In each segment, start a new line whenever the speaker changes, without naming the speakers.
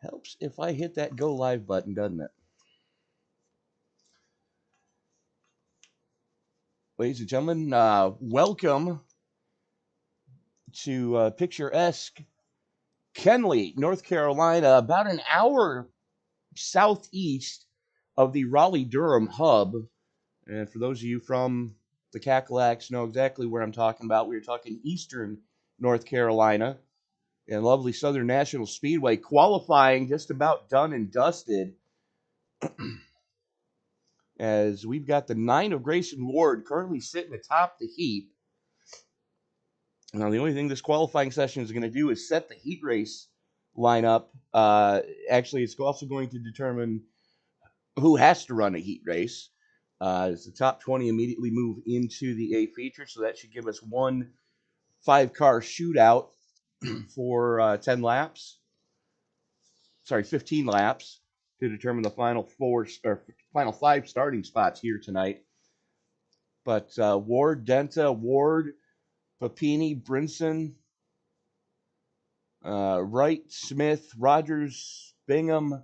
Helps if I hit that go live button, doesn't it? Ladies and gentlemen, welcome to picturesque Kenly, North Carolina, about an hour southeast of the Raleigh-Durham hub. And for those of you from the Cackalacks know exactly where I'm talking about. We're talking eastern North Carolina and lovely Southern National Speedway, qualifying just about done and dusted. As we've got the 9 of Grayson Ward currently sitting atop the heap. Now, the only thing this qualifying session is going to do is set the heat race lineup. Actually, it's also going to determine who has to run a heat race. As the top 20 immediately move into the A feature, so that should give us one 5-car shootout for 10 laps. Sorry, 15 laps to determine the final final 5 starting spots here tonight. But Ward, Denta, Ward, Papini, Brinson, Wright, Smith, Rogers, Bingham,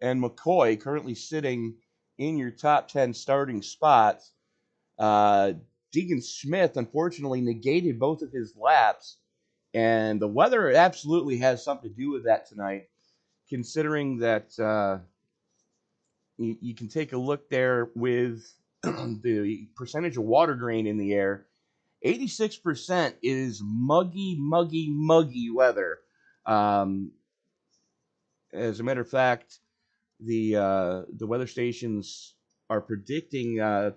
and McCoy currently sitting in your top 10 starting spots. Deegan Smith, unfortunately, negated both of his laps, and the weather absolutely has something to do with that tonight, considering that you can take a look there with the percentage of water grain in the air. 86% is muggy, muggy, muggy weather. As a matter of fact, the weather stations are predicting a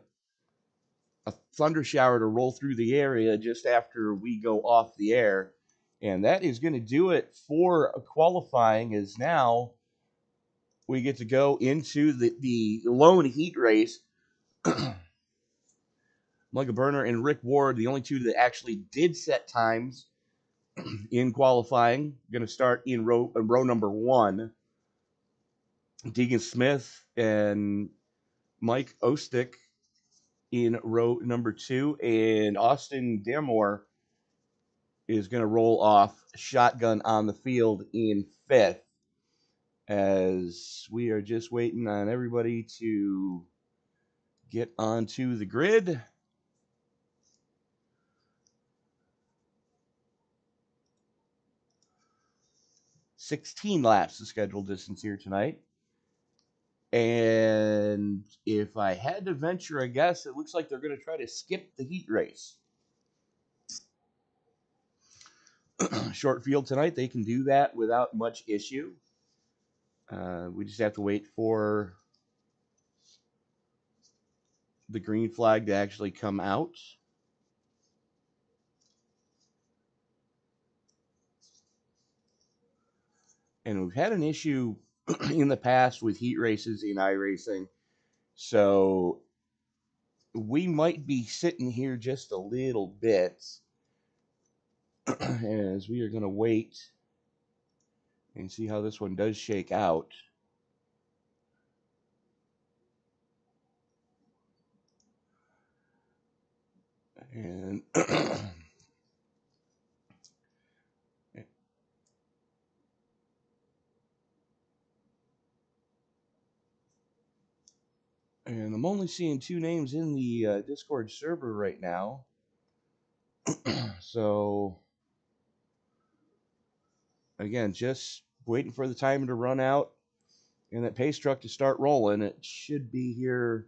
thunder shower to roll through the area just after we go off the air, and that is going to do it for qualifying. As now we get to go into the lone heat race. Micah Berner and Rick Ward, the only two that actually did set times in qualifying, going to start in row number 1. Deegan Smith and Mike Ostick in row number 2, and Austin Damore is going to roll off shotgun on the field in 5th, as we are just waiting on everybody to get onto the grid. "16 laps the scheduled distance here tonight. And if I had to venture a guess, it looks like they're going to try to skip the heat race. Short field tonight, they can do that without much issue. We just have to wait for the green flag to actually come out. And we've had an issue in the past with heat races in iRacing, so we might be sitting here just a little bit as we are going to wait and see how this one does shake out. And and I'm only seeing 2 names in the Discord server right now. So again, just waiting for the timer to run out and that pace truck to start rolling. It should be here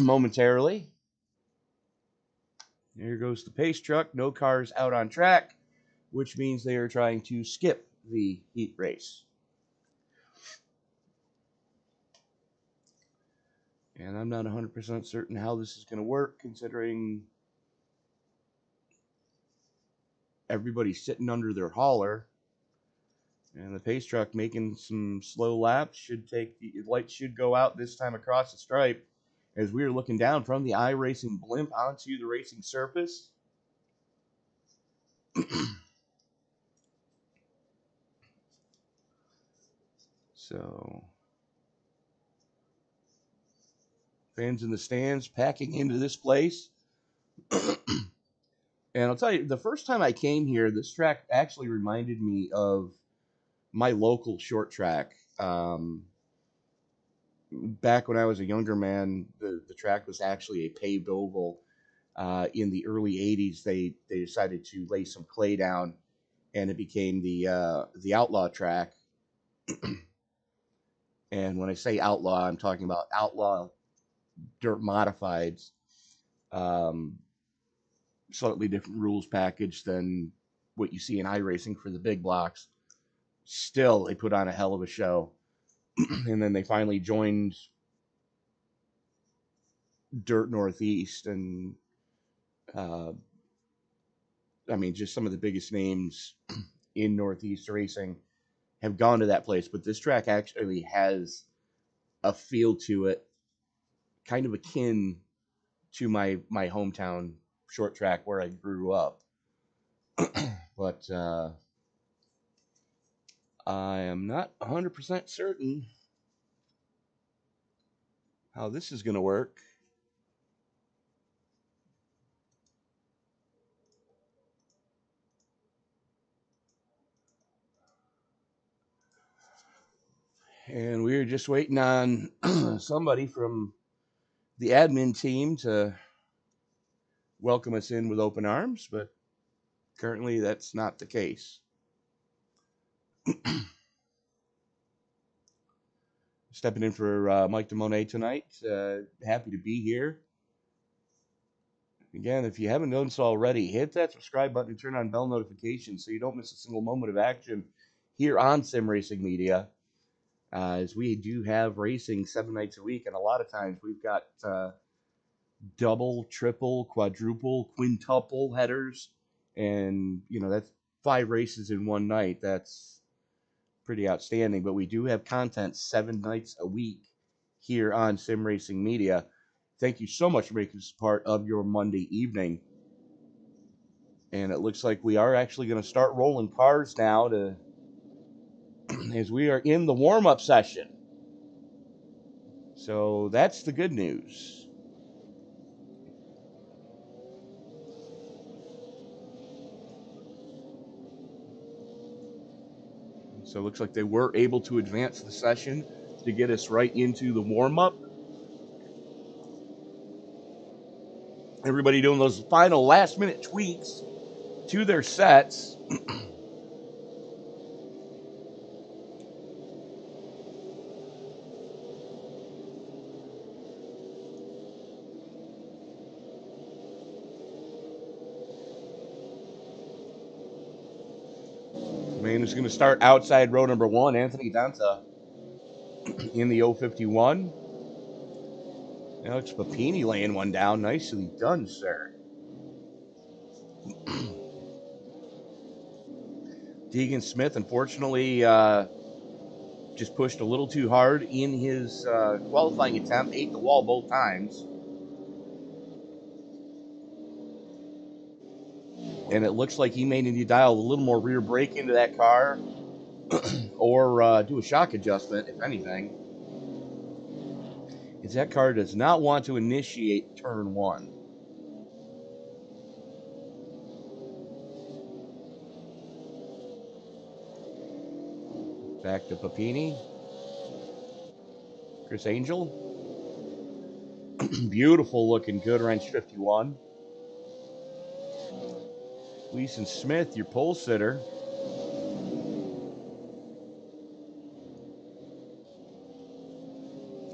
momentarily. There goes the pace truck. No cars out on track, which means they are trying to skip the heat race. And I'm not 100% certain how this is going to work, considering everybody's sitting under their hauler. And the pace truck making some slow laps. The lights should go out this time across the stripe, as we are looking down from the iRacing blimp onto the racing surface. So, fans in the stands packing into this place. And I'll tell you, the first time I came here, this track actually reminded me of my local short track. Back when I was a younger man, the track was actually a paved oval. In the early '80s, they decided to lay some clay down, and it became the outlaw track. And when I say outlaw, I'm talking about outlaw dirt modifieds. Um, Slightly different rules package than what you see in iRacing for the big blocks. Still, they put on a hell of a show. And then they finally joined Dirt Northeast, and uh, I mean, just some of the biggest names in Northeast racing have gone to that place. But this track actually has a feel to it, kind of akin to my hometown short track where I grew up. But I am not 100% certain how this is going to work. And we are just waiting on somebody from the admin team to welcome us in with open arms, but currently that's not the case. Stepping in for Mike DeMonet tonight. Happy to be here. Again, if you haven't done so already, hit that subscribe button and turn on bell notifications so you don't miss a single moment of action here on Sim Racing Media. As we do have racing 7 nights a week, and a lot of times we've got double, triple, quadruple, quintuple headers, and that's 5 races in one night. That's pretty outstanding. But we do have content 7 nights a week here on Sim Racing Media. Thank you so much for making this part of your Monday evening. And it looks like we are actually going to start rolling cars now as we are in the warm-up session. So that's the good news. So it looks like they were able to advance the session to get us right into the warm-up. Everybody doing those final last-minute tweaks to their sets. Man is going to start outside row number 1, Anthony Danta in the 051. Alex Papini laying one down. Nicely done, sir. Deegan Smith, unfortunately, just pushed a little too hard in his qualifying attempt. Ate the wall both times. And it looks like he may need to dial a little more rear brake into that car or do a shock adjustment, if anything. Because that car does not want to initiate turn 1. Back to Papini. Chris Angel. Beautiful looking good wrench 51. Gleason Smith, your pole sitter.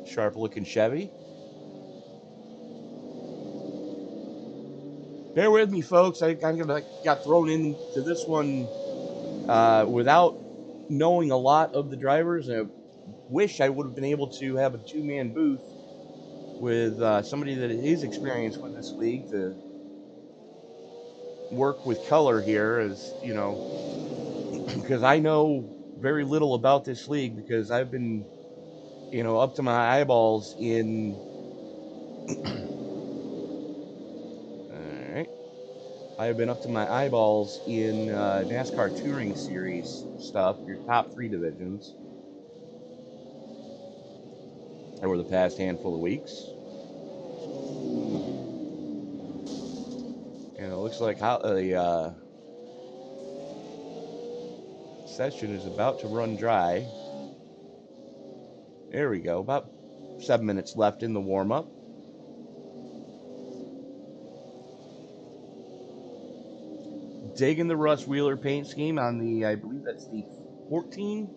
Sharp looking Chevy. Bear with me, folks. I kind of got thrown into this one without knowing a lot of the drivers. I wish I would have been able to have a 2-man booth with somebody that is experienced with this league to work with color here, as because I know very little about this league because I've been up to my eyeballs in I've been up to my eyeballs in NASCAR Touring Series stuff, your top 3 divisions, over the past handful of weeks. And it looks like session is about to run dry. There we go. About 7 minutes left in the warm-up. Digging the Russ Wheeler paint scheme on the, I believe that's the 14.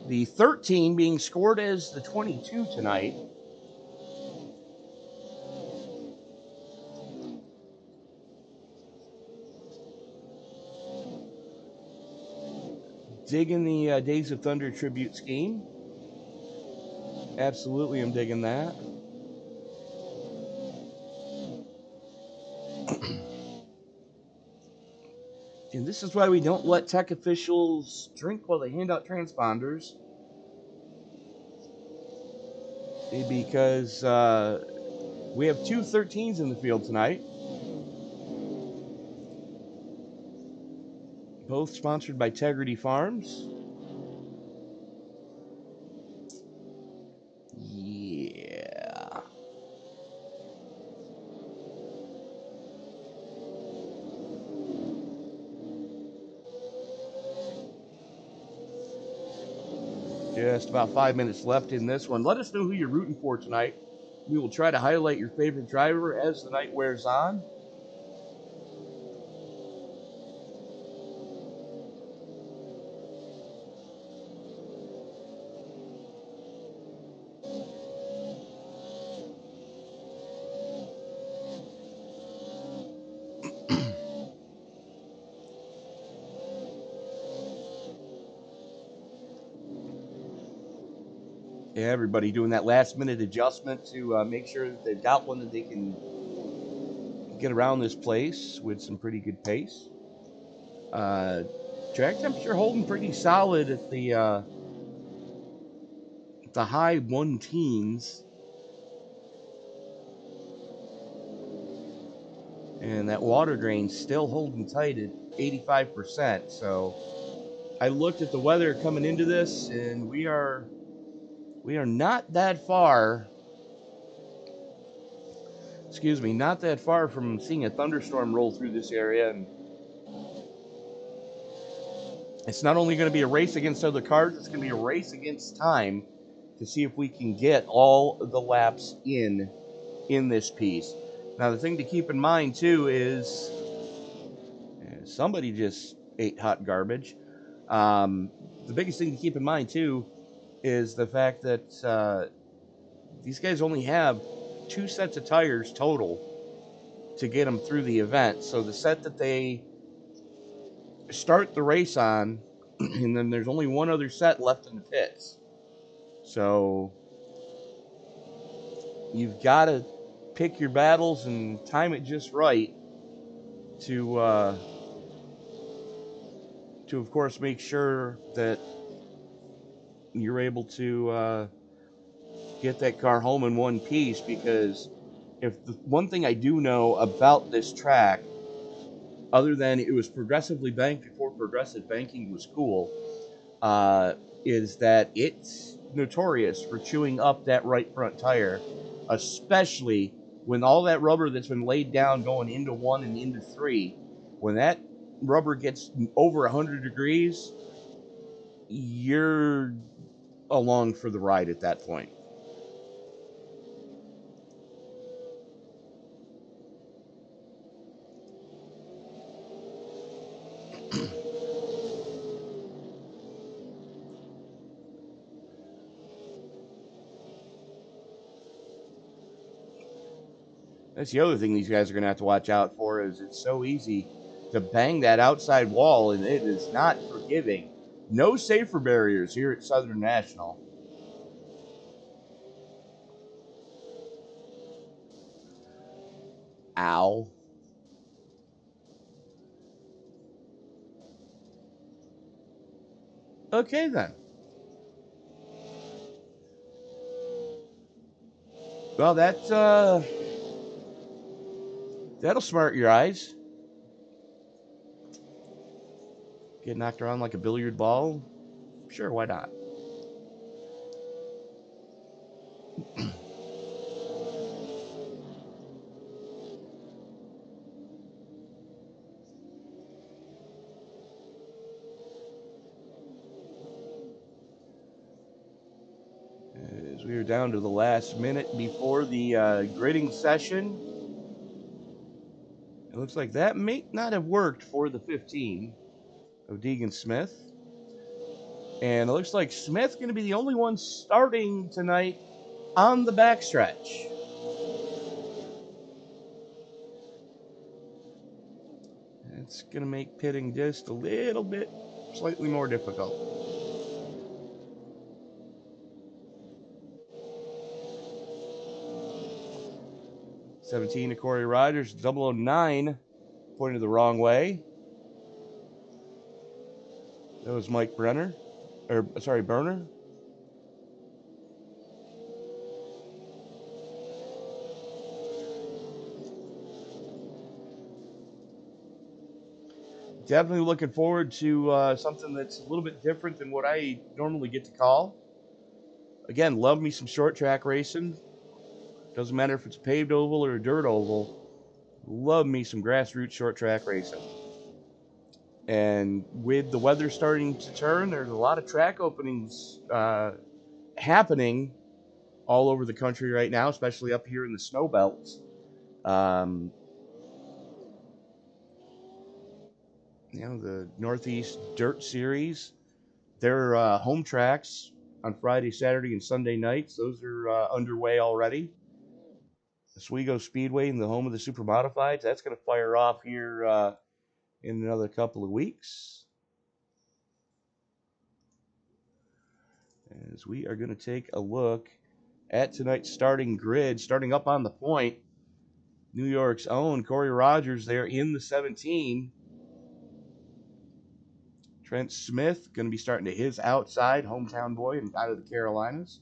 The 13 being scored as the 22 tonight. Digging the Days of Thunder tribute scheme. Absolutely, I'm digging that. And this is why we don't let tech officials drink while they hand out transponders. Because we have two 13s in the field tonight. Both sponsored by Tegrity Farms. Yeah. Just about 5 minutes left in this one. Let us know who you're rooting for tonight. We will try to highlight your favorite driver as the night wears on. Yeah, everybody doing that last minute adjustment to make sure that they've got one that they can get around this place with some pretty good pace. Track temperature holding pretty solid at the high 1 teens. And that water drain still holding tight at 85%. So I looked at the weather coming into this, and we are not that far. Excuse me, not that far from seeing a thunderstorm roll through this area. And it's not only going to be a race against other cars, it's going to be a race against time to see if we can get all the laps in this piece. Now, the thing to keep in mind, too, is somebody just ate hot garbage. The biggest thing to keep in mind, too, is the fact that these guys only have 2 sets of tires total to get them through the event. So the set that they start the race on, and then there's only one other set left in the pits. So you've got to pick your battles and time it just right to of course make sure that you're able to get that car home in one piece. Because if the one thing I do know about this track, other than it was progressively banked before progressive banking was cool, is that it's notorious for chewing up that right front tire, especially when all that rubber that's been laid down going into 1 and into 3, when that rubber gets over 100 degrees, you're along for the ride at that point. That's the other thing these guys are going to have to watch out for, is it's so easy to bang that outside wall, and it is not forgiving. No safer barriers here at Southern National. Ow. Okay, then. Well, that'll smart your eyes. Get knocked around like a billiard ball? Sure, why not? As we are down to the last minute before the grading session, it looks like that may not have worked for the 15 of Deegan Smith. And it looks like Smith's going to be the only one starting tonight on the backstretch. It's going to make pitting just a little bit slightly more difficult. 17 to Corey Rogers, 009 pointed the wrong way. That was Mike Berner. Definitely looking forward to something that's a little bit different than what I normally get to call. Again, love me some short track racing. Doesn't matter if it's a paved oval or a dirt oval. Love me some grassroots short track racing. And with the weather starting to turn, there's a lot of track openings happening all over the country right now, especially up here in the snow belts. The Northeast Dirt Series, their home tracks on Friday, Saturday, and Sunday nights. Those are underway already. Oswego Speedway in the home of the Super Modifieds. That's going to fire off here in another couple of weeks. As we are going to take a look at tonight's starting grid, starting up on the point, New York's own Corey Rogers there in the 17. Trent Smith going to be starting to his outside, hometown boy and out of the Carolinas.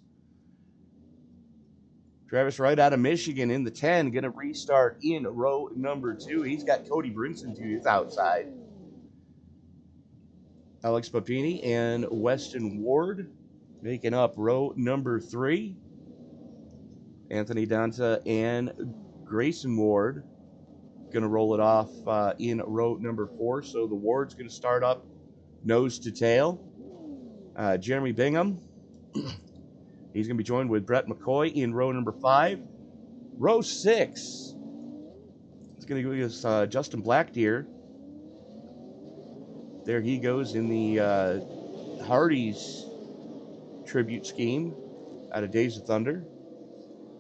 Travis Wright out of Michigan in the 10, going to restart in row number 2. He's got Cody Brinson to his outside. Alex Papini and Weston Ward making up row number 3. Anthony Donta and Grayson Ward going to roll it off in row number 4. So the Ward's going to start up nose to tail. Jeremy Bingham, he's going to be joined with Brett McCoy in row number 5. Row 6, it's going to give us Justin Blackdeer. There he goes in the Hardy's tribute scheme out of Days of Thunder.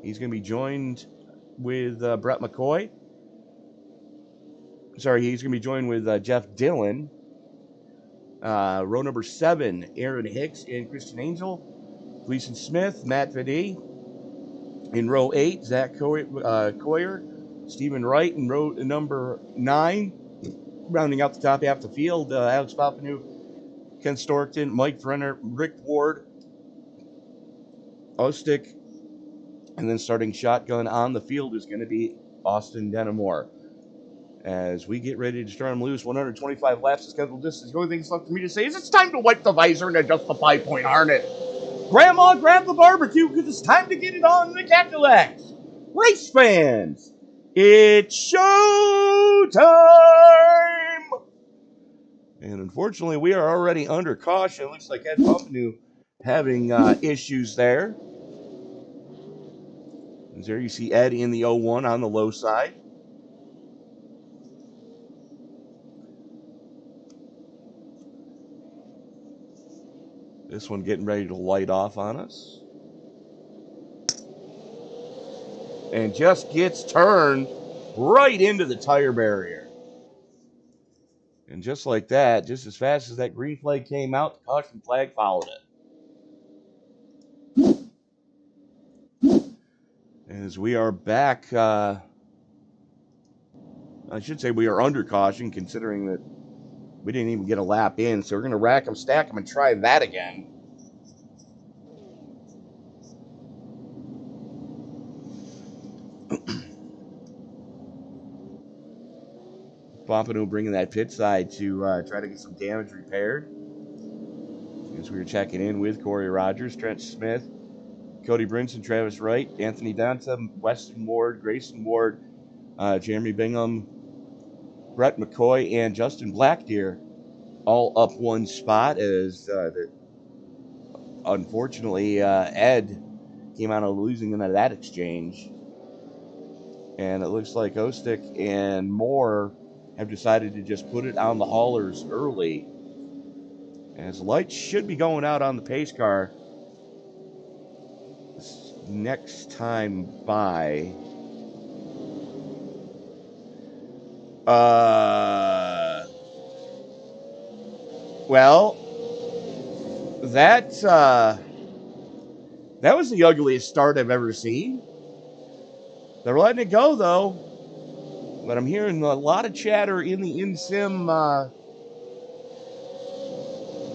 He's going to be joined with Brett McCoy. Sorry, he's going to be joined with Jeff Dillon. Row number 7, Aaron Hicks and Christian Angel. Gleason Smith, Matt Videy. In row 8, Zach Coyer. Stephen Wright in row number 9. Rounding out the top half of the field, Alex Papanou, Ken Storkton, Mike Brenner, Rick Ward, Ostick, and then starting shotgun on the field is going to be Austin Denimore. As we get ready to start them loose, 125 laps of scheduled distance. The only thing that's left for me to say is it's time to wipe the visor and adjust the 5-point harness. Grandma, grab the barbecue because it's time to get it on in the Cadillacs. Race fans, it's show time! And unfortunately, we are already under caution. Looks like Ed Papanou having issues there. And there you see Ed in the 01 on the low side. This one getting ready to light off on us. And just gets turned right into the tire barrier. And just like that, just as fast as that green flag came out, the caution flag followed it. As we are back I should say we are under caution, considering that we didn't even get a lap in. So we're going to rack them, stack them, and try that again. Pompano bringing that pit side to try to get some damage repaired. As we were checking in with Corey Rogers, Trent Smith, Cody Brinson, Travis Wright, Anthony Donta, Weston Ward, Grayson Ward, Jeremy Bingham, Brett McCoy, and Justin Blackdeer all up one spot as unfortunately Ed came out of losing into that exchange. And it looks like Ostick and Moore have decided to just put it on the haulers early. As lights should be going out on the pace car next time by. Well, that was the ugliest start I've ever seen. They're letting it go, though. But I'm hearing a lot of chatter in the in-sim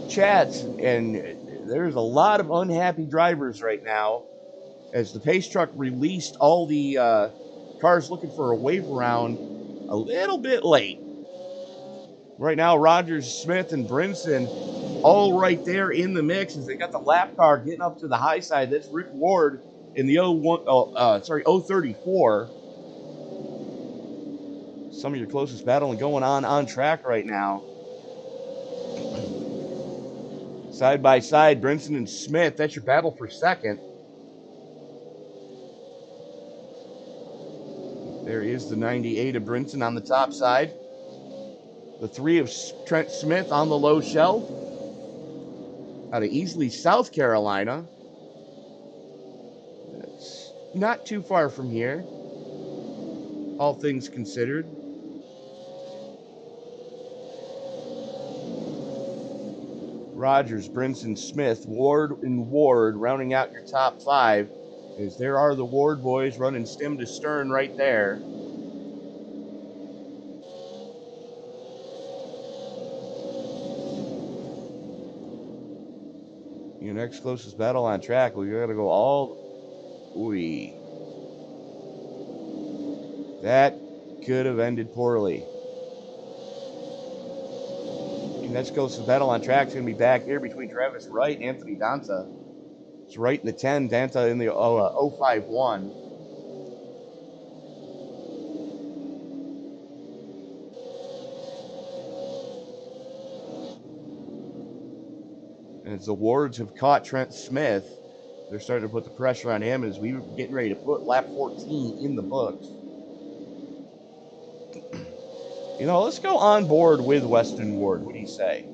chats, and there's a lot of unhappy drivers right now as the pace truck released all the cars looking for a wave around a little bit late. Right now, Rogers, Smith, and Brinson all right there in the mix as they got the lap car getting up to the high side. That's Rick Ward in the 034. Some of your closest battling going on track right now. Side by side, Brinson and Smith. That's your battle for second. There is the 98 of Brinson on the top side. The 3 of Trent Smith on the low shelf. Out of Easley, South Carolina. That's not too far from here, all things considered. Rogers, Brinson, Smith, Ward, and Ward rounding out your top 5. As there are the Ward boys running stem to stern right there. Your next closest battle on track, we got to go all. That could have ended poorly. Your next closest battle on track is going to be back here between Travis Wright and Anthony Donta. It's Wright in the 10, Donta in the 051. And as the Wards have caught Trent Smith, they're starting to put the pressure on him as we were getting ready to put lap 14 in the books. You know, let's go on board with Weston Ward. What do you say?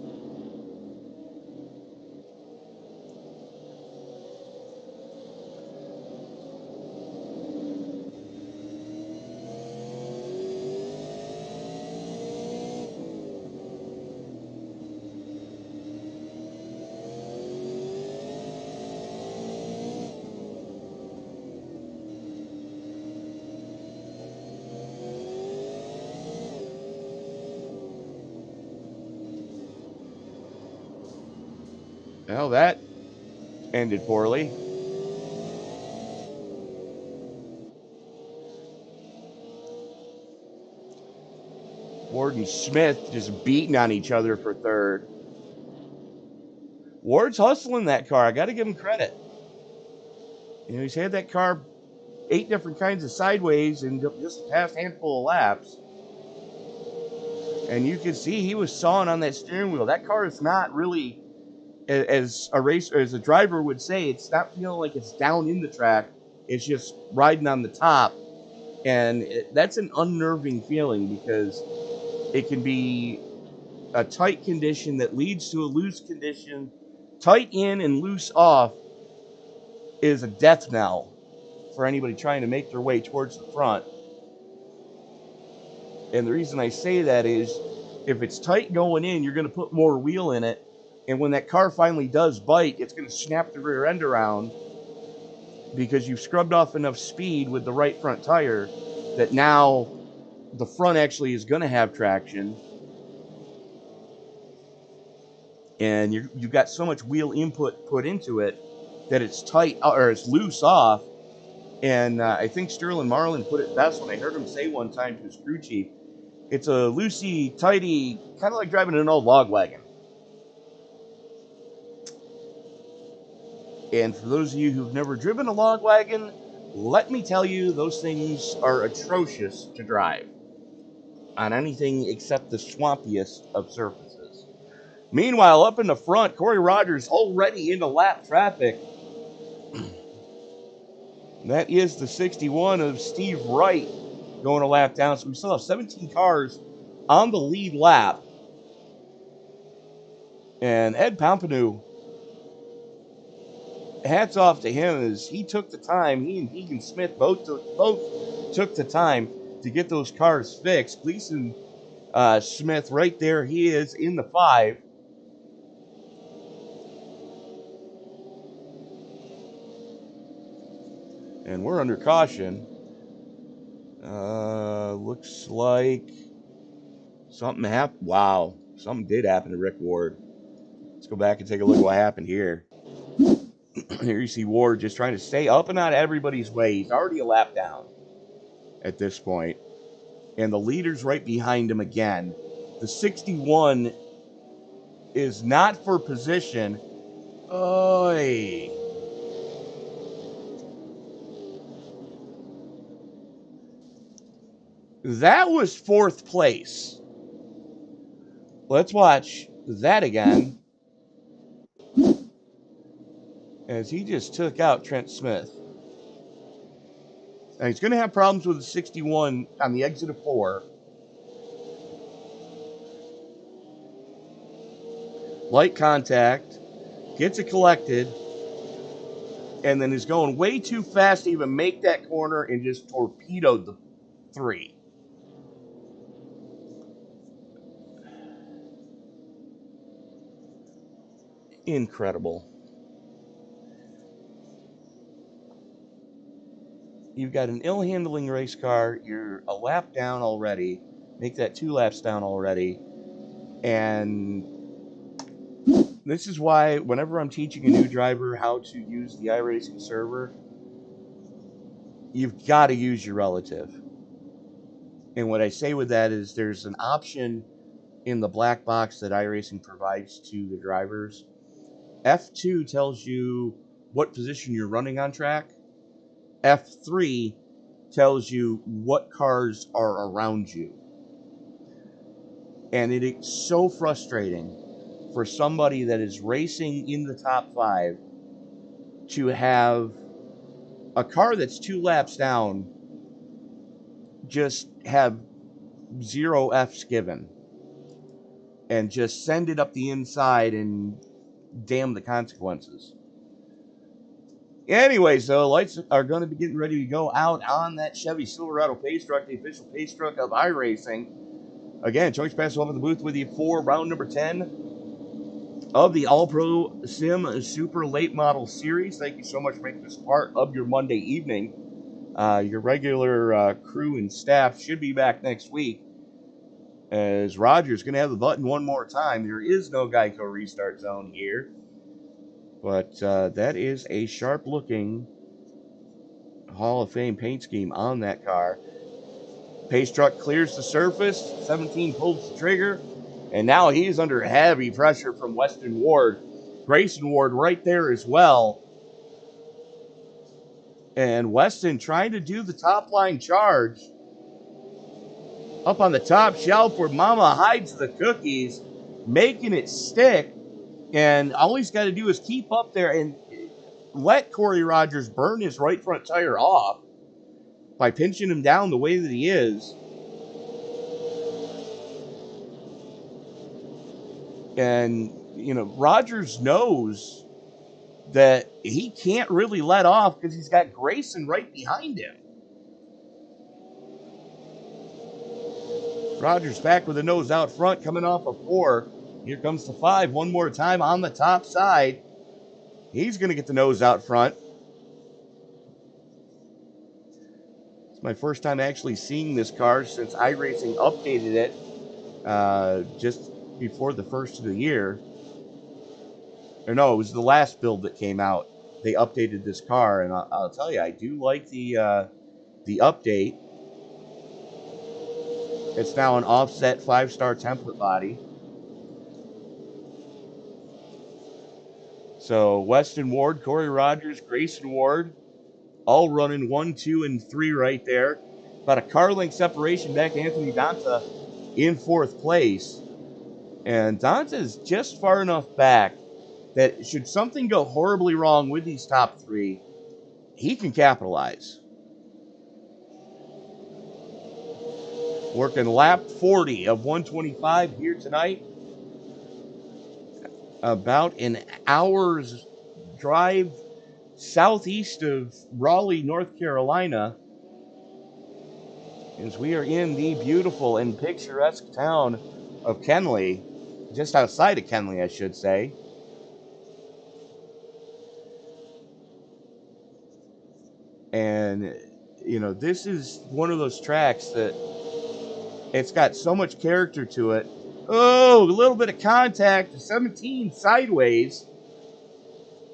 Well, that ended poorly. Ward and Smith just beating on each other for third. Ward's hustling that car. I got to give him credit. You know, he's had that car 8 different kinds of sideways in just the past handful of laps. And you can see he was sawing on that steering wheel. That car is not really, as a racer, as a driver would say, it's not feeling like it's down in the track. It's just riding on the top. And that's an unnerving feeling because it can be a tight condition that leads to a loose condition. Tight in and loose off is a death knell for anybody trying to make their way towards the front. And the reason I say that is if it's tight going in, you're going to put more wheel in it. And when that car finally does bite, it's going to snap the rear end around because you've scrubbed off enough speed with the right front tire that now the front actually is going to have traction. And you've got so much wheel input put into it that it's tight or it's loose off. And I think Sterling Marlin put it best when I heard him say one time to his crew chief, it's a loosey, tighty, kind of like driving an old log wagon. And for those of you who've never driven a log wagon, let me tell you, those things are atrocious to drive on anything except the swampiest of surfaces. Meanwhile, up in the front, Corey Rogers already into lap traffic. That is the 61 of Steve Wright going a lap down. So we still have 17 cars on the lead lap. And Ed Pompano, hats off to him as he took the time. He and Deegan Smith both took the time to get those cars fixed. Gleason Smith right there, he is in the 5. And we're under caution. Looks like something happened. Wow, something did happen to Rick Ward. Let's go back and take a look at what happened here. Here you see Ward just trying to stay up and out of everybody's way. He's already a lap down at this point. And the leader's right behind him again. The 61 is not for position. Oy. That was 4th place. Let's watch that again. As he just took out Trent Smith. Now he's going to have problems with the 61 on the exit of 4. Light contact. Gets it collected. And then is going way too fast to even make that corner and just torpedoed the 3. Incredible. You've got an ill-handling race car. You're a lap down already. Make that 2 laps down already. And this is why whenever I'm teaching a new driver how to use the iRacing server, you've got to use your relative. And what I say with that is there's an option in the black box that iRacing provides to the drivers. F2 tells you what position you're running on track. F3 tells you what cars are around you. And it is so frustrating for somebody that is racing in the top 5 to have a car that's 2 laps down just have 0 Fs given and just send it up the inside and damn the consequences. Anyways, though, lights are going to be getting ready to go out on that Chevy Silverado pace truck, the official pace truck of iRacing. Again, Choice Pass up in the booth with you for round number 10 of the All-Pro Sim Super Late Model Series. Thank you so much for making this part of your Monday evening. Your regular crew and staff should be back next week, as Roger's going to have the button one more time. There is no Geico restart zone here. But that is a sharp-looking Hall of Fame paint scheme on that car. Pace truck clears the surface. 17 pulls the trigger. And now he's under heavy pressure from Weston Ward. Grayson Ward right there as well. And Weston trying to do the top line charge. Up on the top shelf where Mama hides the cookies. Making it stick. And all he's got to do is keep up there and let Corey Rogers burn his right front tire off by pinching him down the way that he is. And, you know, Rogers knows that he can't really let off because he's got Grayson right behind him. Rogers back with the nose out front coming off of 4. Here comes the 5 one more time on the top side. He's going to get the nose out front. my first time actually seeing this car since iRacing updated it just before the first of the year. Or no, it was the last build that came out. They updated this car, and I'll tell you, I do like the update. It's now an offset 5-star template body. So Weston Ward, Corey Rogers, Grayson Ward, all running 1, 2, and 3 right there. About a car length separation back to Anthony Donta in 4th place. And Donta is just far enough back that should something go horribly wrong with these top 3, he can capitalize. Working lap 40 of 125 here tonight. About an hour's drive southeast of Raleigh, North Carolina, as we are in the beautiful and picturesque town of Kenly, just outside of Kenly, I should say. And, you know, this is one of those tracks that it's got so much character to it. Oh, a little bit of contact, 17 sideways.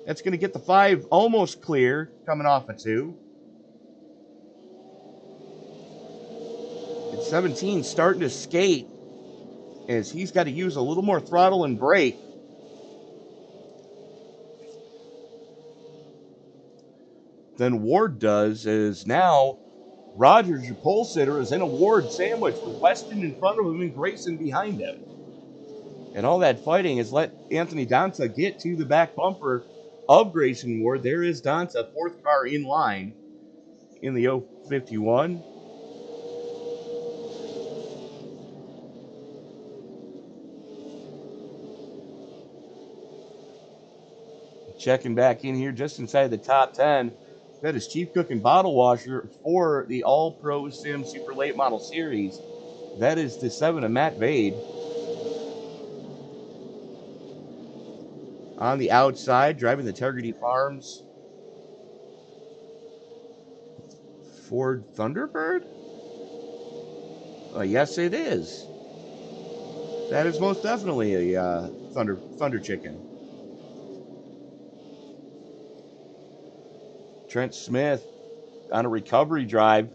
That's going to get the 5 almost clear, coming off a 2. And 17 starting to skate as he's got to use a little more throttle and brake. Than Ward does, is now Rogers, your pole sitter, is in a Ward sandwich with Weston in front of him and Grayson behind him. And all that fighting has let Anthony Donta get to the back bumper of Grayson Ward. There is Donta, 4th car in line in the 051. Checking back in here just inside the top 10. That is Chief Cook and Bottle Washer for the All Pro Sim Super Late Model Series. That is the 7 of Matt Vade. On the outside, driving the Targety Farms Ford Thunderbird? Yes, it is. That is most definitely a Thunder Chicken. Trent Smith on a recovery drive,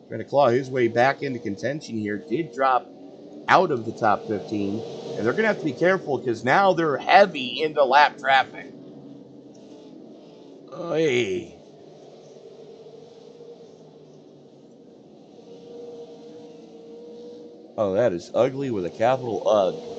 trying to claw his way back into contention here. Did drop out of the top 15. And they're going to have to be careful because now they're heavy into lap traffic. Hey. Oh, that is ugly with a capital UG.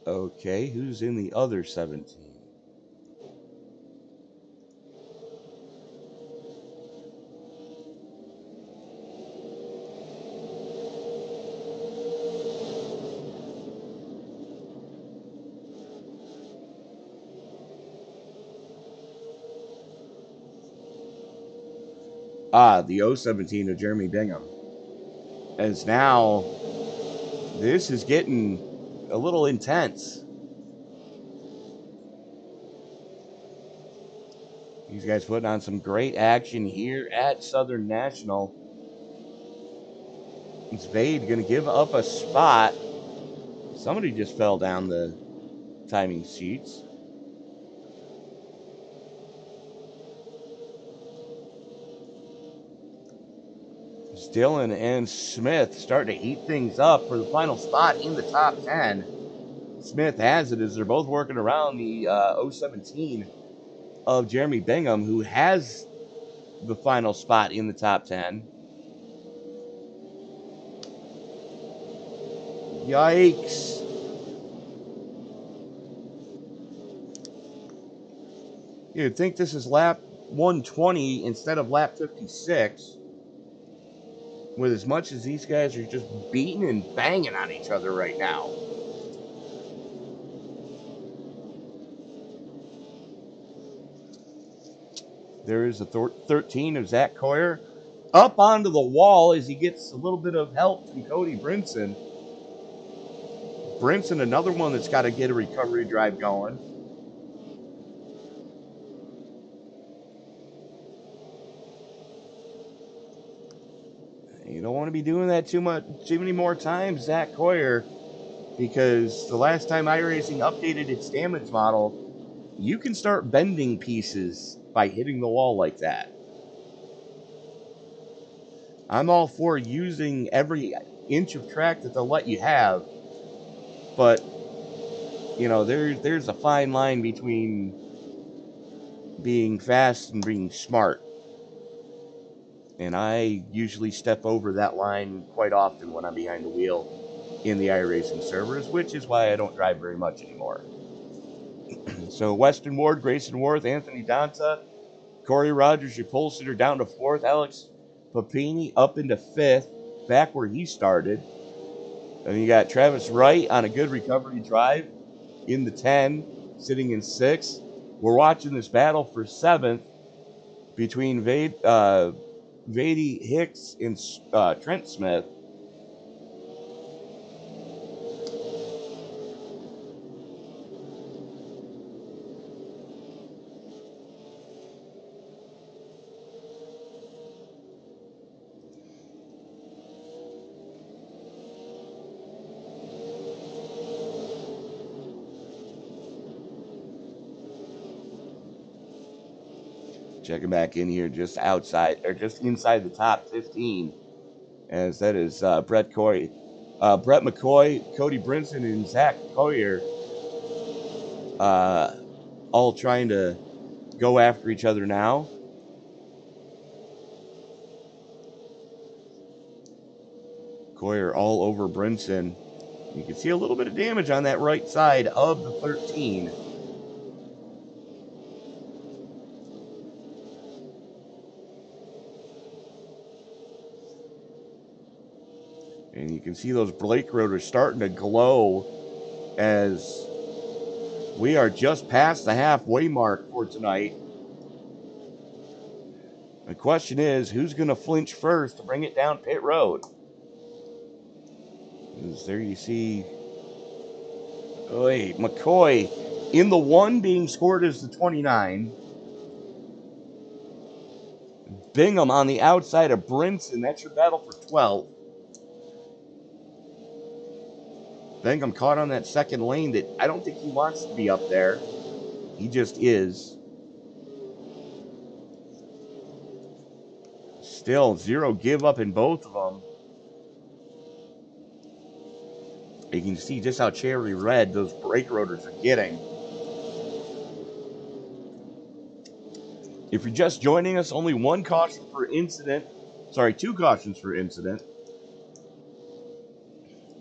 Okay, who's in the other 17? The 017 of Jeremy Bingham. As now, this is getting a little intense. These guys putting on some great action here at Southern National. Is Vade going to give up a spot? Somebody just fell down the timing sheets. Dillon and Smith starting to heat things up for the final spot in the top 10. Smith has it as they're both working around the 017 of Jeremy Bingham, who has the final spot in the top 10. Yikes. You'd think this is lap 120 instead of lap 56. With as much as these guys are just beating and banging on each other right now. There is the 13 of Zach Coyer. Up onto the wall as he gets a little bit of help from Cody Brinson. Brinson, another one that's got to get a recovery drive going. You don't want to be doing that too many more times, Zach Coyer, because the last time iRacing updated its damage model, you can start bending pieces by hitting the wall like that. I'm all for using every inch of track that they'll let you have, but you know, there's a fine line between being fast and being smart. And I usually step over that line quite often when I'm behind the wheel in the iRacing servers, which is why I don't drive very much anymore. So Weston Ward, Grayson Worth, Anthony Donta, Corey Rogers, your pole sitter, down to 4th. Alex Papini up into 5th, back where he started. And you got Travis Wright on a good recovery drive in the 10, sitting in 6th. We're watching this battle for 7th between Vady Hicks and Trent Smith. Checking back in here just outside, or just inside the top 15. As that is Brett McCoy, Cody Brinson, and Zach Coyer all trying to go after each other now. Coyer all over Brinson. You can see a little bit of damage on that right side of the 13. And you can see those brake rotors starting to glow as we are just past the halfway mark for tonight. The question is, who's going to flinch first to bring it down pit road? As there you see, McCoy in the 1 being scored as the 29. Bingham on the outside of Brinson. That's your battle for 12. Bingham caught on that second lane that I don't think he wants to be up there. He just is. Still, 0 give up in both of them. You can see just how cherry red those brake rotors are getting. If you're just joining us, only 1 caution for incident. Sorry, 2 cautions for incident.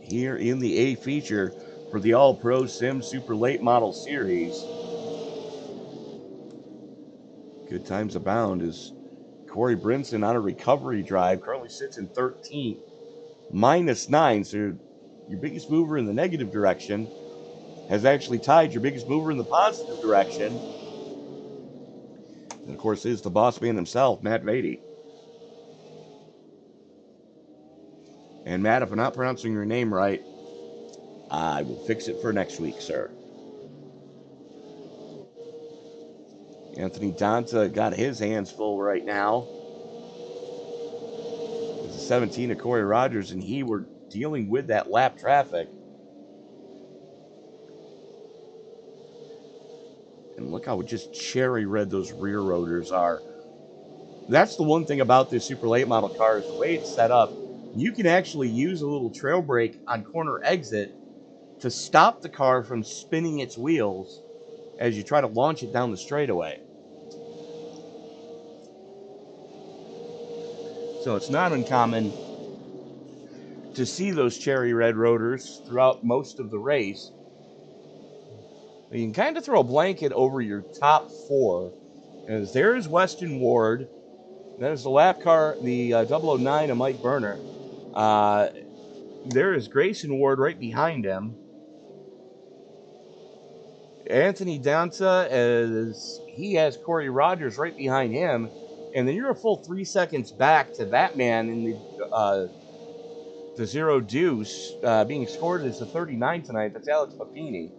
Here in the A feature for the All-Pro Sim Super Late Model Series. Good times abound as Corey Brinson on a recovery drive currently sits in 13th, -9. So your biggest mover in the negative direction has actually tied your biggest mover in the positive direction. And of course, is the boss man himself, Matt Vady. And Matt, if I'm not pronouncing your name right, I will fix it for next week, sir. Anthony Donta got his hands full right now. It's a 17 of Corey Rogers, and he were dealing with that lap traffic. And look how just cherry red those rear rotors are. That's the one thing about this super late model car is the way it's set up. You can actually use a little trail brake on corner exit to stop the car from spinning its wheels as you try to launch it down the straightaway. So it's not uncommon to see those cherry red rotors throughout most of the race. You can kind of throw a blanket over your top 4. As there's Weston Ward. That is the lap car, the 009 of Mike Berner. There is Grayson Ward right behind him. Anthony Danta, as he has Corey Rogers right behind him, and then you're a full 3 seconds back to that man in the Zero Deuce, being scored as the 39 tonight. That's Alex Papini.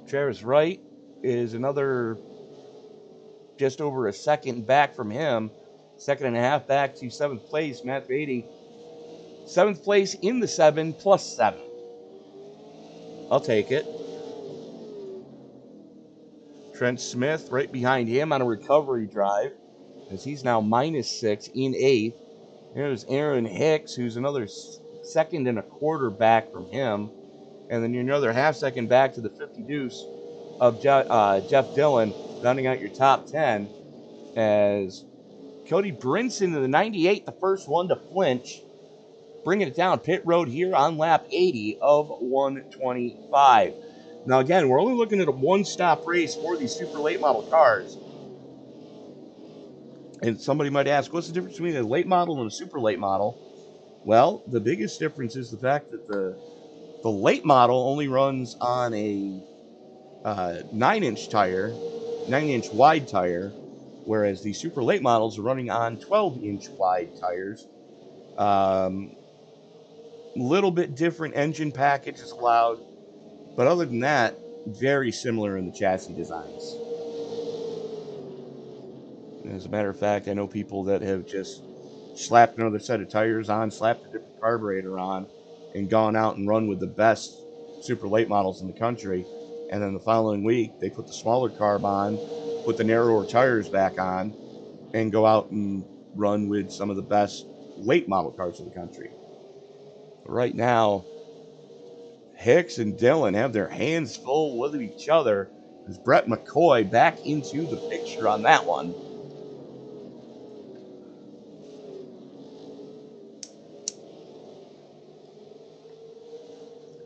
Travis Wright is another just over a second back from him, second and a half back to 7th place. Matt Beatty, 7th place in the 7 plus 7. I'll take it. Trent Smith right behind him on a recovery drive, as he's now -6 in 8th. There's Aaron Hicks, who's another second and a quarter back from him. And then you're another half second back to the 50 deuce of Jeff Dillon, rounding out your top 10. As Cody Brinson in the 98, the first one to flinch, bringing it down pit road here on lap 80 of 125. Now, again, we're only looking at a one-stop race for these super late model cars. And somebody might ask, what's the difference between a late model and a super late model? Well, the biggest difference is the fact that the late model only runs on a 9-inch tire, 9-inch wide tire, whereas the super late models are running on 12-inch wide tires. Little bit different engine package is allowed, but other than that, very similar in the chassis designs. As a matter of fact, I know people that have just slapped another set of tires on, slapped a different carburetor on, and gone out and run with the best super late models in the country. And then the following week, they put the smaller carb on, put the narrower tires back on, and go out and run with some of the best late model cars in the country. But right now, Hicks and Dillon have their hands full with each other. There's Brett McCoy back into the picture on that one.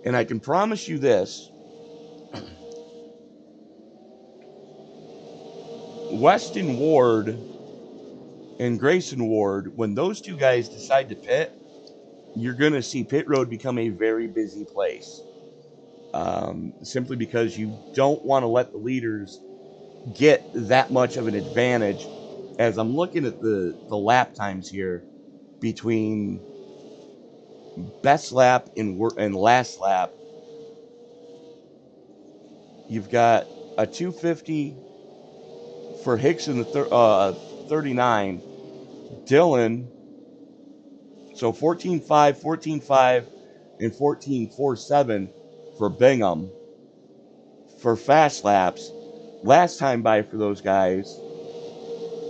And I can promise you this. Weston Ward and Grayson Ward, when those two guys decide to pit, you're going to see pit road become a very busy place. Simply because you don't want to let the leaders get that much of an advantage. As I'm looking at the lap times here between best lap and last lap, you've got a 250 for Hicks in the 39, Dillon, so 14.5, 14.5, and 14.47 for Bingham for fast laps. Last time by for those guys,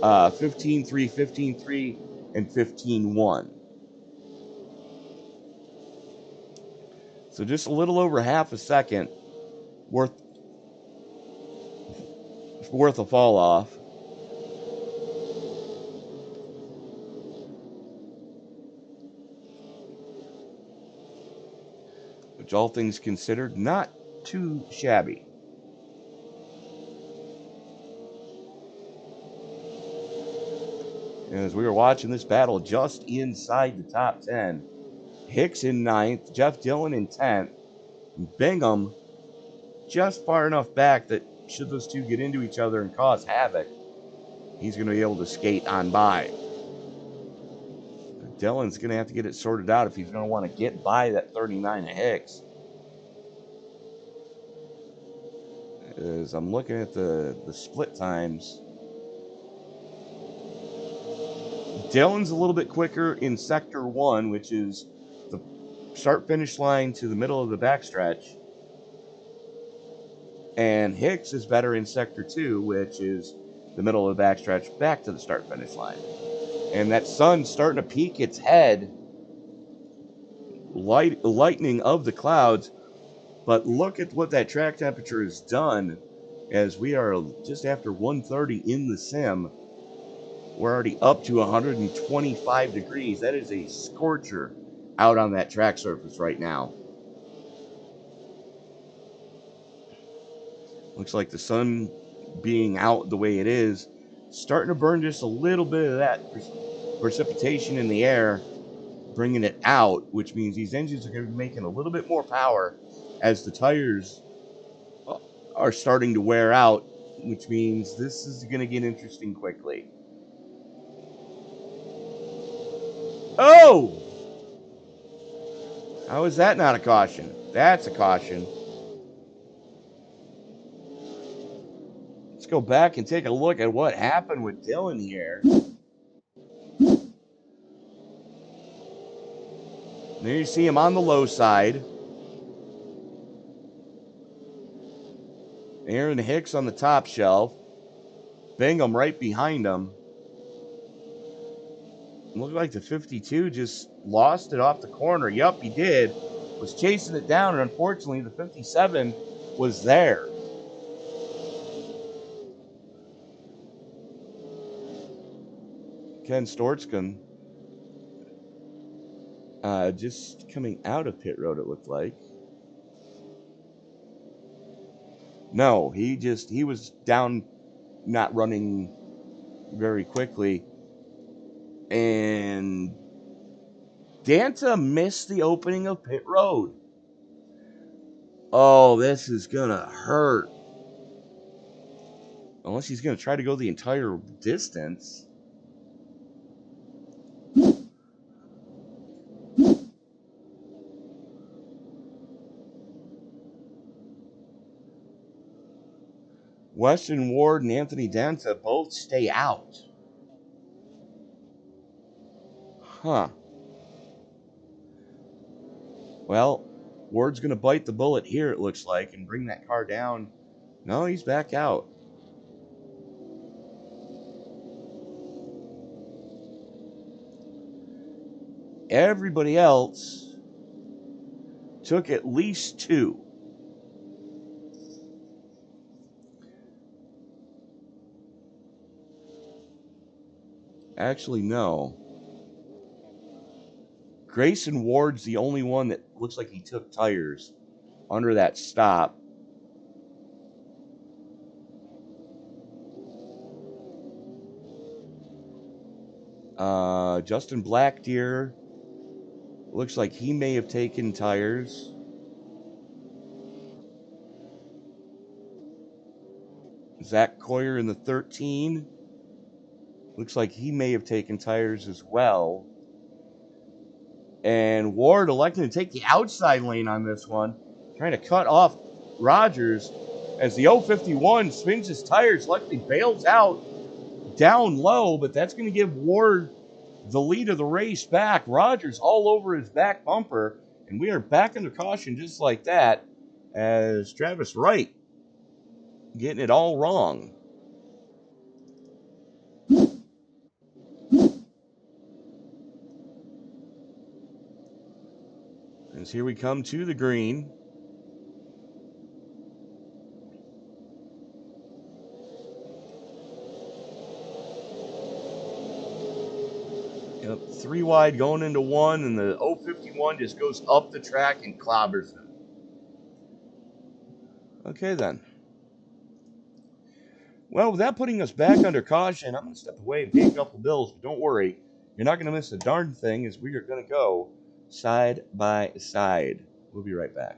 15.3, 15.3, and 15.1. So just a little over half a second worth a fall off. Which, all things considered, not too shabby. And as we were watching this battle just inside the top 10, Hicks in 9th, Jeff Dillon in 10th, Bingham just far enough back that should those two get into each other and cause havoc, he's going to be able to skate on by. Dillon's going to have to get it sorted out if he's going to want to get by that 39 of Hicks. As I'm looking at the split times, Dillon's a little bit quicker in Sector 1, which is the start-finish line to the middle of the backstretch. And Hicks is better in Sector 2, which is the middle of the backstretch back to the start-finish line. And that sun's starting to peek its head, lightening of the clouds. But look at what that track temperature has done, as we are just after 1:30 in the sim. We're already up to 125 degrees. That is a scorcher out on that track surface right now. Looks like the sun being out the way it is, starting to burn just a little bit of that precipitation in the air, bringing it out, which means these engines are going to be making a little bit more power as the tires are starting to wear out, which means this is going to get interesting quickly. Oh! How is that not a caution? That's a caution. Let's go back and take a look at what happened with Dillon here. There you see him on the low side. Aaron Hicks on the top shelf. Bingham right behind him. Looked like the 52 just lost it off the corner. Yup, he did. Was chasing it down, and unfortunately the 57 was there. Ken Stortzkin just coming out of pit road, it looked like. No, he was down, not running very quickly. And Danta missed the opening of pit road. Oh, this is going to hurt. Unless he's going to try to go the entire distance. Weston Ward and Anthony Danta both stay out. Huh. Well, Ward's going to bite the bullet here, it looks like, and bring that car down. No, he's back out. Everybody else took at least 2. Actually, no. Grayson Ward's the only one that looks like he took tires under that stop. Justin Blackdeer looks like he may have taken tires. Zach Coyer in the 13. Looks like he may have taken tires as well. And Ward electing to take the outside lane on this one. Trying to cut off Rogers as the 051 spins his tires. Luckily bails out down low, but that's going to give Ward the lead of the race back. Rogers all over his back bumper. And we are back under caution just like that as Travis Wright getting it all wrong. As here we come to the green. Yep, 3 wide going into 1, and the 051 just goes up the track and clobbers him. Okay, then. Well, with that putting us back under caution, I'm going to step away and pay a couple bills, but don't worry. You're not going to miss a darn thing as we are going to go side by side. We'll be right back.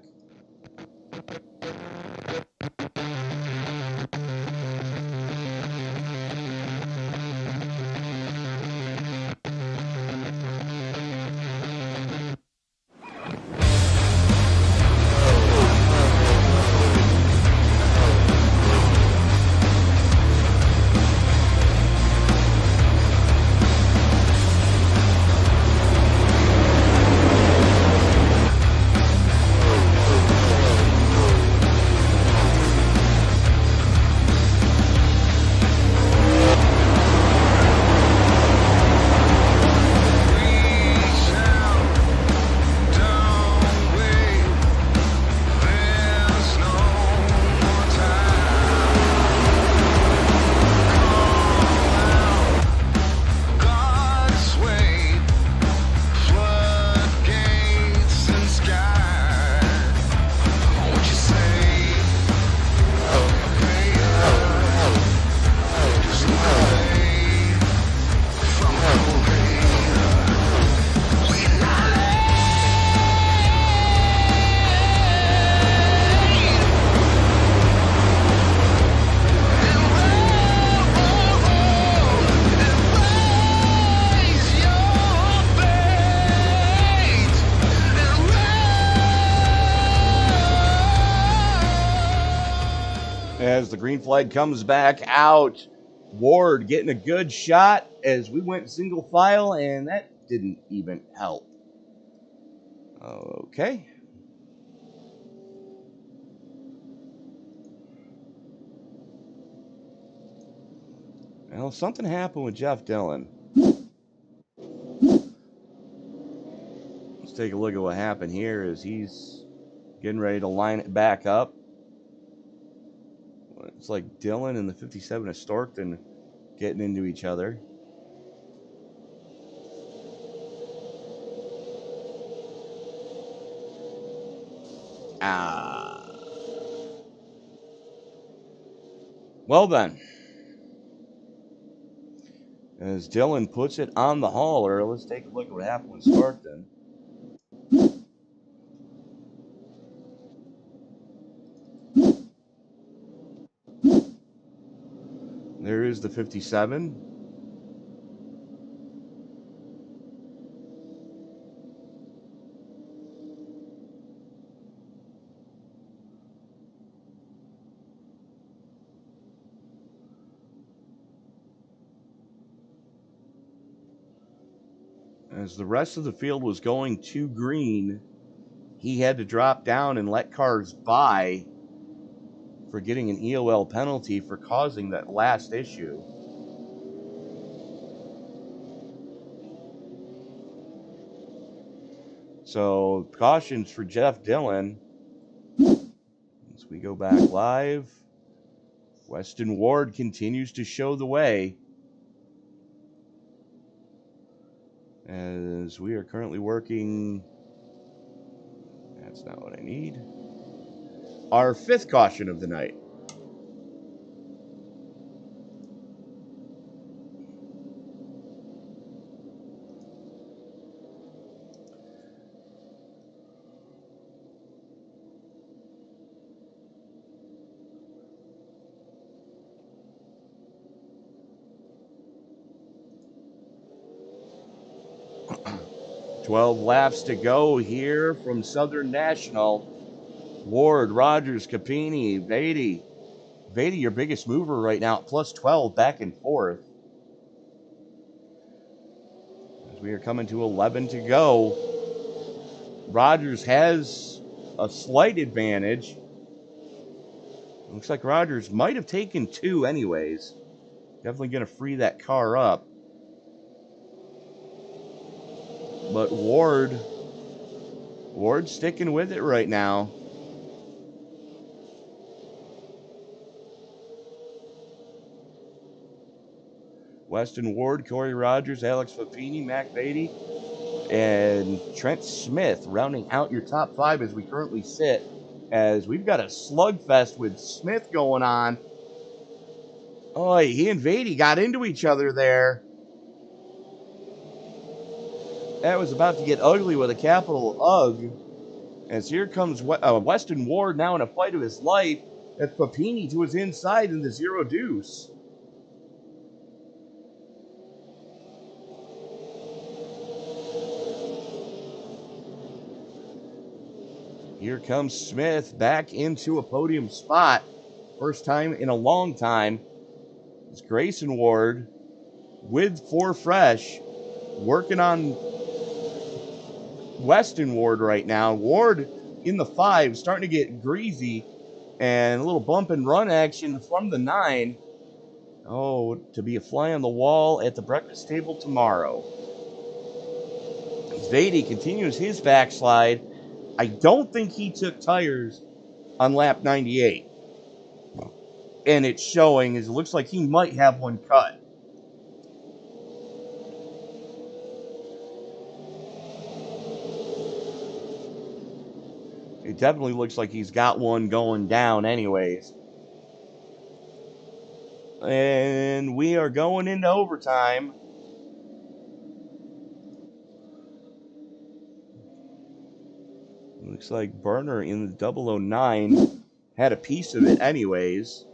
as the green flag comes back out. Ward getting a good shot as we went single file, and that didn't even help. Okay. Well, something happened with Jeff Dillon. Let's take a look at what happened here as he's getting ready to line it back up. It's like Dillon and the 57 of Storkton getting into each other. Well then, as Dillon puts it on the hauler, let's take a look at what happened with Storkton. There is the 57. As the rest of the field was going to green, he had to drop down and let cars by for getting an EOL penalty for causing that last issue. So, cautions for Jeff Dillon. As we go back live, Weston Ward continues to show the way. As we are currently working, that's not what I need, our fifth caution of the night. "12 laps to go here from Southern National. Ward, Rogers, Capini, Beatty. Beatty, your biggest mover right now, plus 12 back and forth. As we are coming to 11 to go. Rogers has a slight advantage. Looks like Rogers might have taken 2 anyways. Definitely going to free that car up. But Ward's sticking with it right now. Weston Ward, Corey Rogers, Alex Fapini, Mac Beatty, and Trent Smith rounding out your top 5 as we currently sit. As we've got a slugfest with Smith going on. Oh, he and Beatty got into each other there. That was about to get ugly with a capital UG. As here comes Weston Ward now in a fight of his life. That's Papini to his inside in the zero deuce. Here comes Smith back into a podium spot. First time in a long time. It's Grayson Ward with 4 fresh working on Weston Ward right now. Ward in the 5, starting to get greasy, and a little bump and run action from the 9. Oh, to be a fly on the wall at the breakfast table tomorrow. Beatty continues his backslide. I don't think he took tires on lap 98. And it's showing, as it looks like he might have one cut. It definitely looks like he's got one going down anyways. And we are going into overtime. Looks like Burner in the 009 had a piece of it anyways.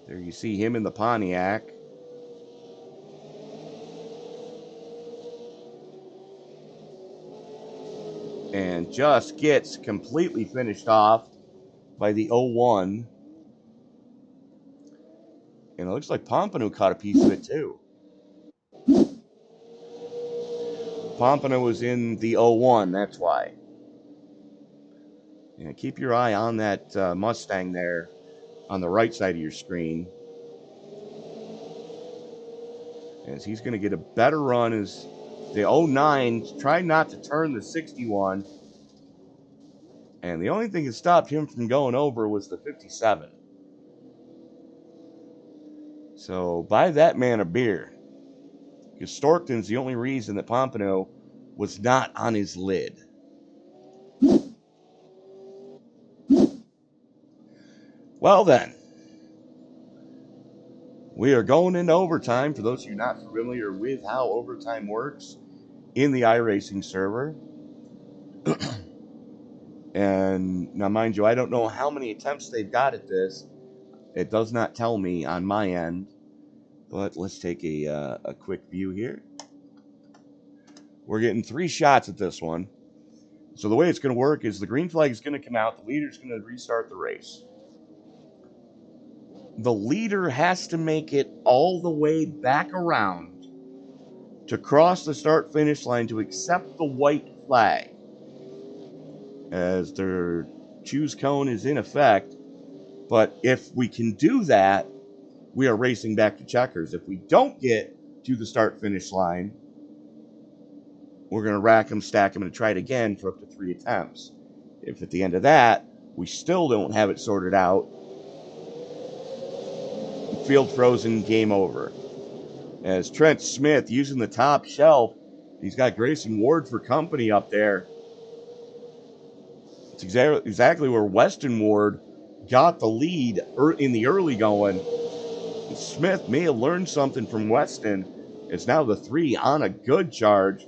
There you see him in the Pontiac. and just gets completely finished off by the 01. And it looks like Pompano caught a piece of it too. Pompano was in the 01, that's why. Yeah, keep your eye on that Mustang there on the right side of your screen, as he's going to get a better run as the 09 tried not to turn the 61. And the only thing that stopped him from going over was the 57. So buy that man a beer, because Storkton's the only reason that Pompano was not on his lid. Well then, we are going into overtime. For those of you not familiar with how overtime works in the iRacing server. And now, mind you, I don't know how many attempts they've got at this. It does not tell me on my end. But let's take a quick view here. We're getting 3 shots at this one. So the way it's going to work is the green flag is going to come out. The leader's going to restart the race. The leader has to make it all the way back around to cross the start-finish line to accept the white flag, as their choose cone is in effect. But if we can do that, we are racing back to checkers. If we don't get to the start-finish line, we're going to rack them, stack them, and try it again for up to 3 attempts. If at the end of that, we still don't have it sorted out, field frozen, game over. As Trent Smith using the top shelf, he's got Grayson Ward for company up there. It's exactly where Weston Ward got the lead in the early going. Smith may have learned something from Weston. It's now the 3 on a good charge.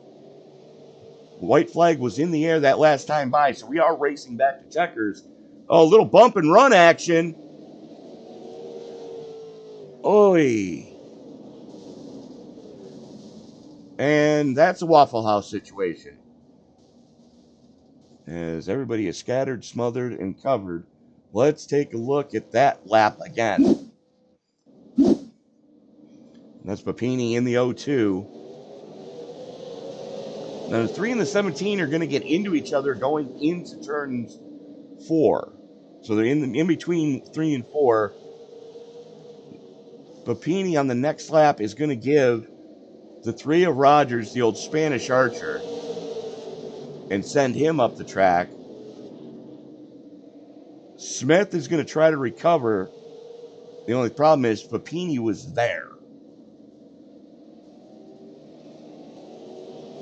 White flag was in the air that last time by, so we are racing back to checkers. Oh, a little bump and run action. Oi. And that's a Waffle House situation, as everybody is scattered, smothered, and covered. Let's take a look at that lap again. That's Papini in the 02. Now the 3 and the 17 are going to get into each other going into turns 4. So they're in between 3 and 4. Papini on the next lap is going to give the 3 of Rogers the old Spanish Archer and send him up the track. Smith is going to try to recover. The only problem is Papini was there.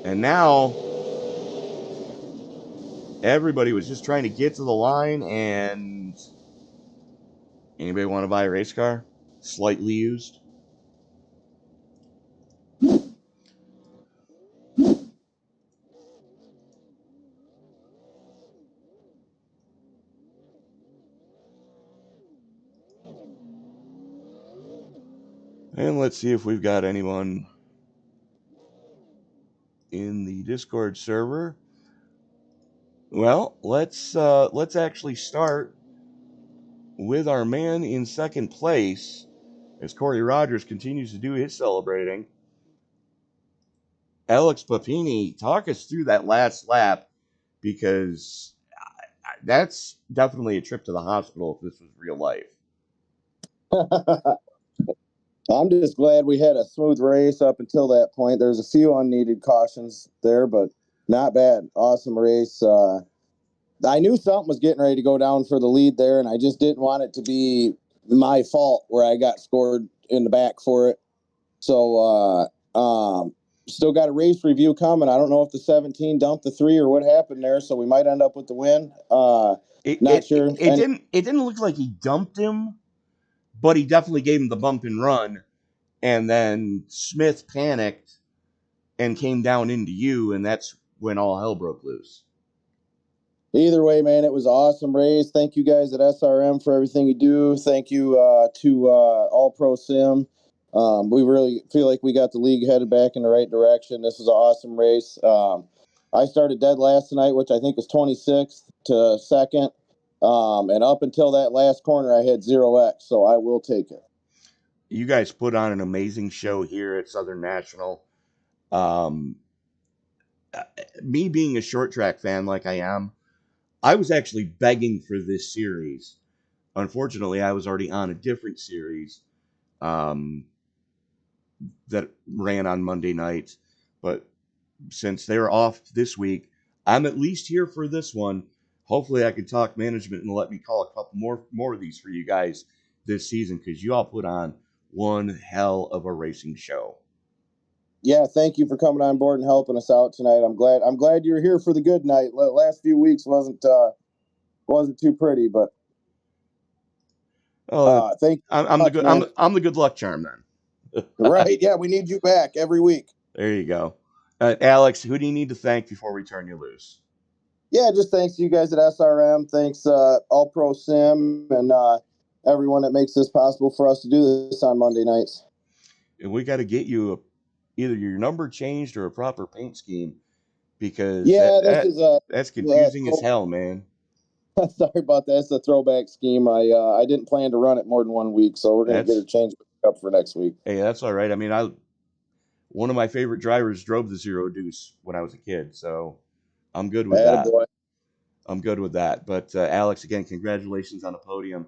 And now everybody was just trying to get to the line. And anybody want to buy a race car? Slightly used. And let's see if we've got anyone in the Discord server. Well, let's actually start with our man in second place, as Corey Rogers continues to do his celebrating. Alex Papini, talk us through that last lap, because that's definitely a trip to the hospital if this was real life.
I'm just glad we had a smooth race up until that point. There's a few unneeded cautions there, but not bad. Awesome race. I knew something was getting ready to go down for the lead there, and I just didn't want it to be my fault where I got scored in the back for it. So still got a race review coming. I don't know if the 17 dumped the 3 or what happened there, so we might end up with the win. Not sure.
It didn't look like he dumped him, but he definitely gave him the bump and run. And then Smith panicked and came down into you, and that's when all hell broke loose.
Either way, man, it was an awesome race. Thank you guys at SRM for everything you do. Thank you to All Pro Sim. We really feel like we got the league headed back in the right direction. This was an awesome race. I started dead last tonight, which I think was 26th to second. And up until that last corner, I had 0X, so I will take it.
You guys put on an amazing show here at Southern National. Um, me being a short track fan like I am, I was actually begging for this series. Unfortunately, I was already on a different series that ran on Monday nights. But since they're off this week, I'm at least here for this one. Hopefully, I can talk management and let me call a couple more of these for you guys this season, because you all put on one hell of a racing show.
Yeah, thank you for coming on board and helping us out tonight. I'm glad you're here for the good night. Last few weeks wasn't too pretty, but thank you
I'm the
much,
good
man.
I'm the good luck charm then.
Right? Yeah, we need you back every week.
There you go. Alex, who do you need to thank before we turn you loose?
Yeah, just thanks to you guys at SRM. Thanks All Pro Sim and everyone that makes this possible for us to do this on Monday nights.
And we got to get you either your number changed or a proper paint scheme, because that's confusing as hell, man.
Sorry about that. It's a throwback scheme. I didn't plan to run it more than 1 week, so we're going to get it changed up for next week.
Hey, that's all right. I mean, one of my favorite drivers drove the Zero Deuce when I was a kid, so I'm good with that. I'm good with that. But Alex, again, congratulations on the podium.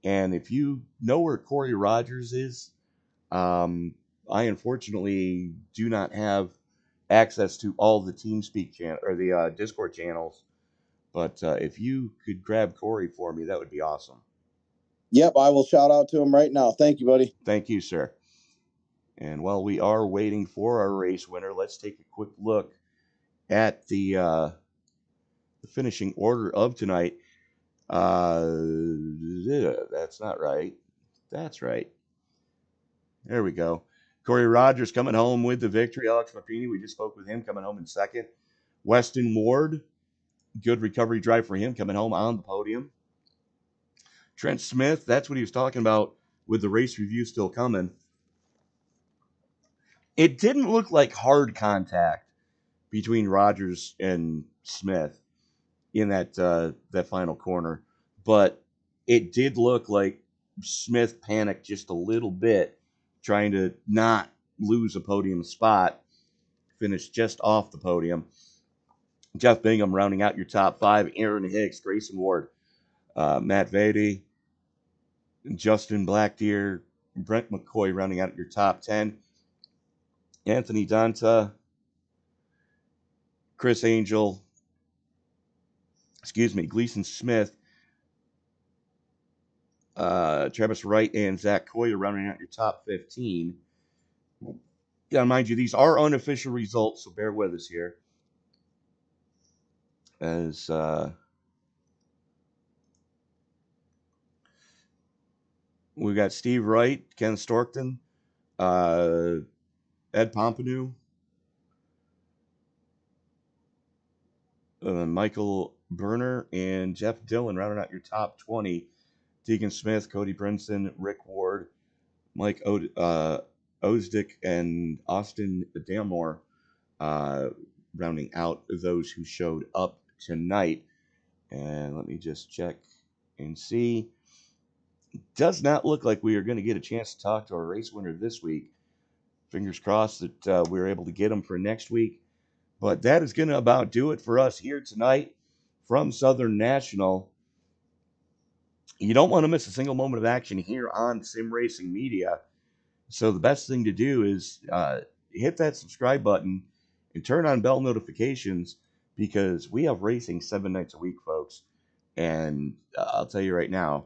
And if you know where Corey Rogers is, I unfortunately do not have access to all the TeamSpeak channel or the Discord channels. But if you could grab Corey for me, that would be awesome.
Yep, I will shout out to him right now. Thank you, buddy.
Thank you, sir. And while we are waiting for our race winner, let's take a quick look at the finishing order of tonight. That's not right. That's right. There we go. Corey Rogers coming home with the victory. Alex Mappini, we just spoke with him, coming home in second. Weston Ward, good recovery drive for him, coming home on the podium. Trent Smith, that's what he was talking about with the race review still coming. It didn't look like hard contact between Rogers and Smith in that final corner, but it did look like Smith panicked just a little bit, trying to not lose a podium spot. Finished just off the podium. Jeff Bingham rounding out your top five. Aaron Hicks, Grayson Ward, Matt Vady, Justin Blackdeer, Brent McCoy rounding out your top 10. Anthony Donta, Chris Angel, Gleason Smith, Travis Wright, and Zach Coy rounding out your top 15. Yeah, mind you, these are unofficial results, so bear with us here. As we got Steve Wright, Ken Storkton, Ed Pompano, Michael Berner, and Jeff Dillon rounding out your top 20. Deegan Smith, Cody Brinson, Rick Ward, Mike Ozdick, and Austin Damore rounding out those who showed up tonight. And let me just check and see. Does not look like we are going to get a chance to talk to our race winner this week. Fingers crossed that we're able to get him for next week. But that is going to about do it for us here tonight from Southern National. You don't want to miss a single moment of action here on Sim Racing Media. So the best thing to do is hit that subscribe button and turn on bell notifications, because we have racing 7 nights a week, folks. And I'll tell you right now,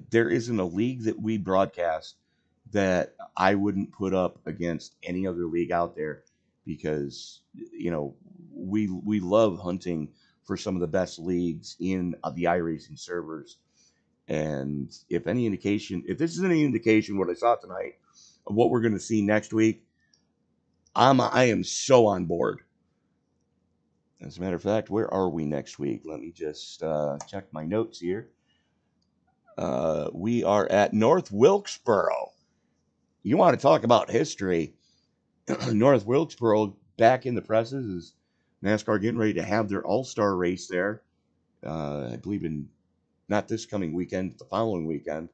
there isn't a league that we broadcast that I wouldn't put up against any other league out there, because, you know, we love hunting for some of the best leagues in the iRacing servers. And if this is any indication what I saw tonight of what we're going to see next week, I am so on board. As a matter of fact, where are we next week? Let me just check my notes here. We are at North Wilkesboro. You want to talk about history? North Wilkesboro back in the presses is NASCAR getting ready to have their all-star race there. I believe in not this coming weekend, but the following weekend.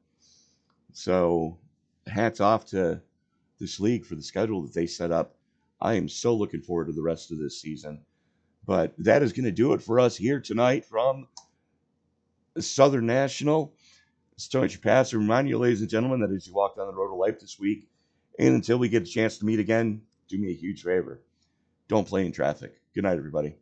So hats off to this league for the schedule that they set up. I am so looking forward to the rest of this season. But that is going to do it for us here tonight from Southern National. It's Tony Pass to remind you, ladies and gentlemen, that as you walk down the road of life this week, and until we get a chance to meet again, do me a huge favor. Don't play in traffic. Good night, everybody.